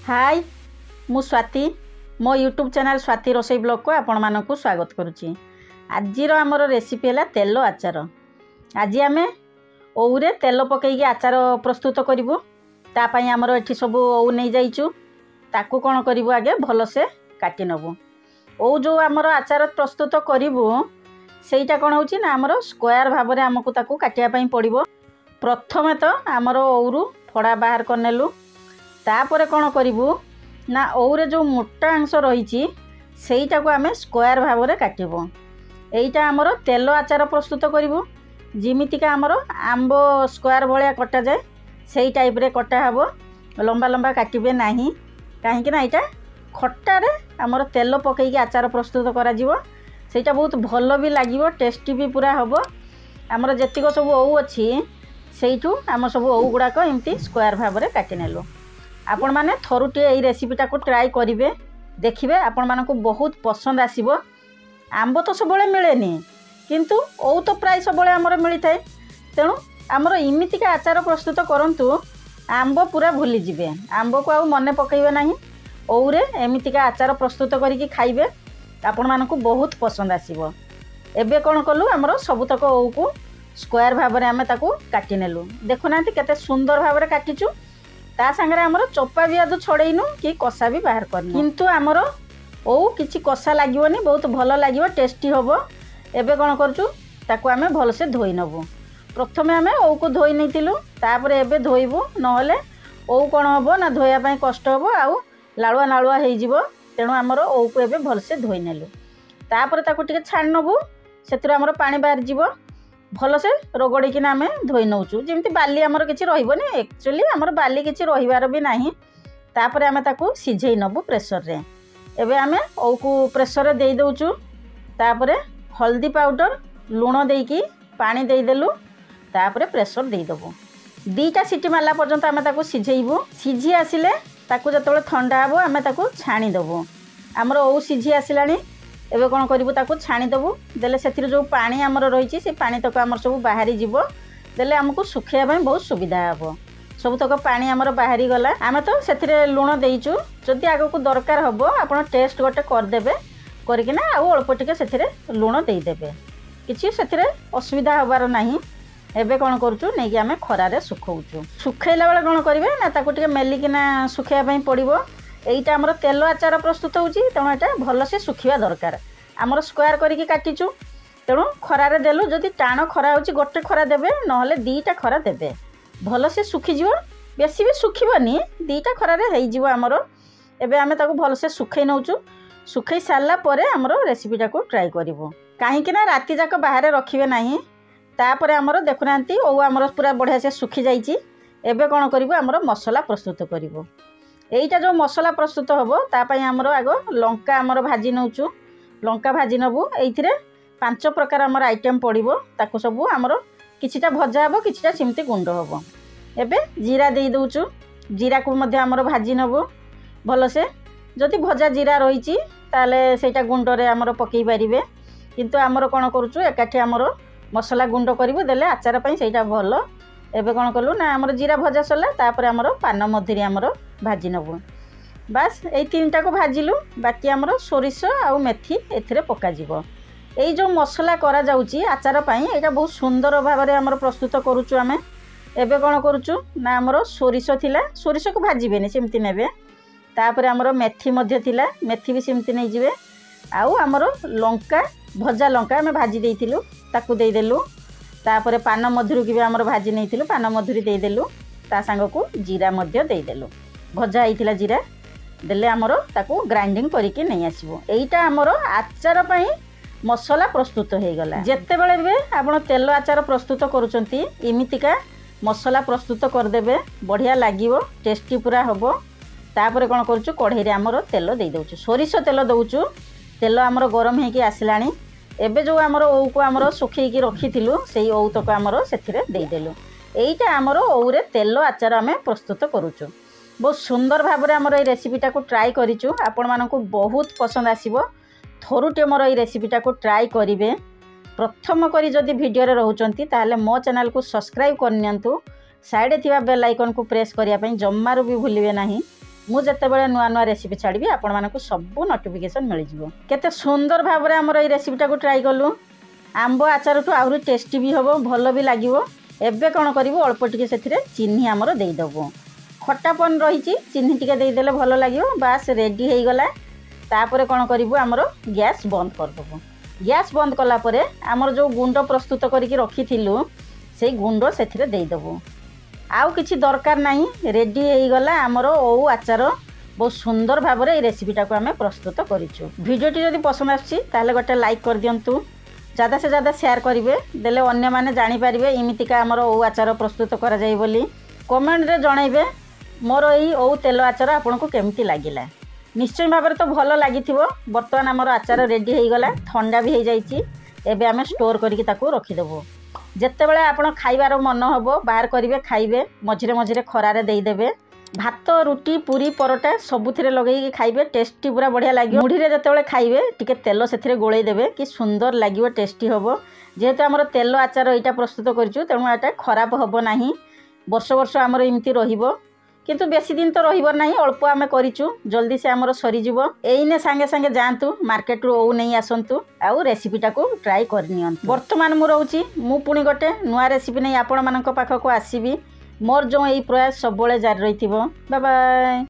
हाय मु स्वाति मो YouTube channel Swati रोसई blog को आपण मानकु स्वागत करुच्ची। आज आमर रेसिपी है तेल आचार। आज आम ओऊरे तेल पकईकी आचार प्रस्तुत करूँ। तापाई आमर एठी सब ओऊ नहीं जाइचु ताकू कौन करूँ आगे भलसे काटी नबू। ओऊ जो आमर आचार प्रस्तुत करूँ सेटा कौन होची ना आमर स्क्वायर भाव में आमको ताकू काटिया पड़िबो। प्रथमे तो आमर ओऊरु फड़ा बाहर करनेलु। तापर कौन करूँ ना ओऊरे जो मोटा अंश रही सेटा को आम स्क्वायर भाव में काटबू। एटा आमर तेल आचार प्रस्तुत करूँ जिमितिका आमर आंब स्क्वायर भाया कटा जाए से टाइप रे कटा हबो। लंबा लंबा काटिबे नाही कहीं ना यहाँ खटारे आमर तेल पकईकी आचार प्रस्तुत करा जीवो। सेटा बहुत भल भी लगे टेस्टी भी पूरा हम। आमर जेतिक सब ओऊ अच्छी सेठू आम सब ओऊ गुड़ाक एमती स्क्वायर भाव में काटी नेलु। आपण माने थरुटे यही रेसिपीटा को ट्राई करेंगे देखिए आपण मानक बहुत पसंद आसीबो। आंब तो सब मिलेनी किंतु ओऊ तो प्राय सब आमर मिलता है। तेणु आमर इमितिका आचार प्रस्तुत करंतु आंब पूरा भूली जिवे। आंब को आउ मने पकईबे नाही। ओऊरे एमितिका आचार प्रस्तुत करिकी खाइबे आपण मानक बहुत पसंद आसीबो। एबे कोन कलु आमर सबुतक ओऊ को स्क्वायर भाव में आम ताकू काटी नेलु। देखुना केते सुंदर भाव में काटिचु। ता संगे आमर चोपा भी आदु छड़ेइनु कि कषा भी बाहर करनु किंतु आमर ओऊ किछि कषा लागिवनी बहुत भल लागिवो टेस्टी होबो। एबे कोन करचु ताकू आमे भल से धोई नबु। प्रथमे आमे ओऊ को धोई नैतिलु तापर एबे धोइबु नहले ओऊ कोन होबो ना धोया पई कष्ट होबो आउ लाळुआ नाळुआ हेइ जिवो। तेणु आमर ओऊ को एबे भल से धोई नेलु। तापर ताकू टिके छाण नबु। सेतुरा आमर पानी बाहर जिवो। भल से रगड़िकिना आम धोई नौचु जमी बाली आमर किसी रही एक्चुअली आमर बाली किसी रही भी ना। तापर आम ताकू सिझे नबु प्रेसर रे। एबे आम ओऊ को प्रेसर रे दे दउचु। तापर हल्दी पाउडर लुण देकी पानी देदेलु। तापर प्रेसर दे देबु। दीटा सीटी मारला पर्यंत आम ताकू सिझेइबु। सिझी आसिले ताकू जतबेले ठंडा हबो आम ताकू छाणी देबु। आमर ओऊ सिझी आसिलानी। एबे कौन करूँ ताकू छाणी देबू। देले से जो पानी आमर रही से पानी तक आमर सब बाहरी जीवो। देले आमको सुखाइबा बहुत सुविधा हे। सबतक पानी आमर बाहरी गला। आम तो से लुण देचु। जदि आग को दरकार हम आप टेस्ट गोटे करदे करना आउ अल्प टिके से लुण देदेवे किसी से असुविधा हबार नहीं। एबे कौन करूँ नहीं आम खरारे सुखाऊचु। सुखैला बेले कौन करेंगे ना ताकू टिके मेलिकिना सुखाइबा पड़ो। एईटा आमर तेल आचार प्रस्तुत होची तेणु एटा भल से सुखिबा दरकार। आमर स्क्वायर करिकी काटिचु तेणु खरारे देलु। जदि टाण खरा होची गोटे खरा देबे नहले दीटा खरा देबे भल से सुखी जिवो। बेसी भी सुखिबनी दीटा खरारे हेइ जिवो आमर। एबे आमे ताकू भल से सुखै नौचु। सुखै सारला परे आमर रेसिपीटा को ट्राई करिवो काहेकि ना राति जाक बाहर रखिबे नाही। तापर आमर देखुनांती ओ आमर पूरा बढ़िया से सुखी जाइची। एबे कोन करिवो आमर मसला प्रस्तुत करिवो। एईटा जो मसला प्रस्तुत हम तापाई आमर आग लंका आमर भाजी नौचु। लंका भाजी नबू। एइथिरे 5 प्रकार आमर आइटम पड़िबो। ताको सबू आमर किछिटा भजा हबो किछिटा सिमती गुंड हबो। एबे जीरा दे दउचु। जीरा को मध्य आमर भाजी नबू भल से। जदि भजा जीरा रहिची ताले सेटा गुंड रे आमर पकई पारिबे किंतु आमर कोन करूचु एकाठी आमर मसला गुंड करिवो देले आचार पई सेटा भल। एबे कोन कलु ना आमर जीरा भजा सरला तापर आमर पान मधुरी आमर भाजी नबू। बास एई तीनटा को भाजिलु। बाकी आमर सोरिष आउ मेथी एथिरे पका जिवो। एई जो मसला करा जाउची आचार पई एटा बहुत सुंदर भाव में आमर प्रस्तुत करूचु आमे। एबे कोन करूचु ना आमर सोरिष थिला सोरिष को भाजिबेनी सेमति नेबे। तापर आमर मेथी मध्य थिला मेथी भी सेमति नै जिवे। आउ आमर लंका भजा लंका आमे भाजी देइथिलु ताकू देइ देलु। तापर पान मधुरी की भी आमर भाजी नहीं पान मधुरी देदेलु। ता सांग को जीरा मध्य देदेलु। भजा होइथिला जीरा देले आमर ताकू ग्राइंडिंग करिके नहीं आसीबो। एईटा आमर आचार पई मसला प्रस्तुत हो गला। जेते बेले भी आपण तेल आचार प्रस्तुत करूचंती इमितिका मसला प्रस्तुत करदेबे बढ़िया लागिवो टेस्टी पूरा हबो। तापर कोन करूचु कढ़ई रे आमर तेल दे दउचु। सोरिष तेल दउचु। तेल आमर गरम हेकी आसिलानी। एबे जो आमर ओऊ को आमर सुखैकी रखिथिलु सेई ओऊ तक आमर सेथिरे देइ देलु। एईटा आमर ओऊरे तेल आचार आमे प्रस्तुत करूचु। बहुत सुंदर भाव में आमर ए रेसिपीटा को ट्राई करिचु। आपण मानकु बहुत पसंद आसीबो। थरुटे मोर ए रेसिपीटा को ट्राई करिवे। प्रथम करी जदि वीडियो रे रहउचंती ताले मो चैनल को सब्सक्राइब करनियंतु। साइड थिबा बेल आइकन को प्रेस करिया पई जम्मारू भी भूलिबे नाही। ମୁଁ ଯେତେବେଳେ ନୂଆ ନୂଆ ରେସିପି ଛାଡ଼ିବି ଆପଣମାନଙ୍କୁ ସବୁ ନୋଟିଫିକେସନ୍ ମିଳିଯିବ। କେତେ ସୁନ୍ଦର ଭାବରେ ଆମର ଏଇ ରେସିପିଟାକୁ ଟ୍ରାଏ କଲୁ। ଆମ୍ବ ଆଚାରଠୁ ଆହୁରି ଟେଷ୍ଟି ବି ହେବ, ଭଲ ବି ଲାଗିବ। ଏବେ କ'ଣ କରିବୁ, ଅଳ୍ପ ଟିକେ ସେଥିରେ ଚିନି ଆମର ଦେଇଦେବୁ। ଖଟାପନ ରହିଛି, ଚିନି ଟିକେ ଦେଇଦେଲେ ଭଲ ଲାଗିବ। ବାସ୍ ରେଡ଼ି ହେଇଗଲା। ତାପରେ କ'ଣ କରିବୁ, ଆମର ଗ୍ୟାସ୍ ବନ୍ଦ କରିଦେବୁ। ଗ୍ୟାସ୍ ବନ୍ଦ କଲା ପରେ ଆମର ଯେଉଁ ଗୁଣ୍ଡ ପ୍ରସ୍ତୁତ କରିକି ରଖିଥିଲୁ ସେଇ ଗୁଣ୍ଡ ସେଥିରେ ଦେଇଦେବୁ। ଆଉ କିଛି ଦରକାର ନାହିଁ, ରେଡ଼ି ହେଇଗଲା ଆମର ଓଉ ଆଚାର। ବହୁତ ସୁନ୍ଦର ଭାବରେ এই ରେସିପିଟାକୁ ଆମେ ପ୍ରସ୍ତୁତ କରିଛୁ। ଭିଡ଼ିଓଟି ଯଦି ପସନ୍ଦ ଆସୁଛି ତାହେଲେ ଗୋଟେ ଲାଇକ୍ କରିଦିଅନ୍ତୁ, ज़्यादा से ज़्यादा शेयर करेंगे, देले अन्य माने जानी पारिबे इमितिका हमर ओउ आचार प्रस्तुत करा जाय बोली। कमेंट रे जणाइबे मोर एई ओउ तेल आचार आपनको केमती लागिला। निश्चय भाव तो भल लागिथिबो। वर्तमान हमर आचार रेडी हो गला, ठंडा भी हो जाइछि। एबे आमे स्टोर करके ताकू रखी देबो। जेते बेले आपण खाइबार मन हबो बाहर करिवे, खाइबे, मझिरे मझिरे खरारे देई देबे। भात, रुटी, पूरी, परोटा सबुथिरे लगेई खाइबे, टेस्टी पूरा बढ़िया लगे। मुढ़ी जेतेबेले खाइबे टिके तेल सेथिरे गोळेई देबे, कि सुंदर लागिवो, टेस्टी हबो। जेहेतु हमर तेल आचार एटा प्रस्तुत करिछु तेणु एटा खराब हबो नाही। वर्ष वर्ष हमर इमती रहिबो, किंतु बेसी दिन तो रहिबो नाही। अल्प आमे करिछु, जल्दी से हमर सरी जिवो। एइने संगे संगे जांतु मार्केट रो ओउ नै आसंतु आउ रेसिपीटा को ट्राई करनियंतु। वर्तमान मु रहउची, मु पुणी गोटे नुआ रेसिपी नै आपण मानक पाखको आसीबी। मोर जो एई प्रयास सब बेले जारी रहिथिबो। Bye bye.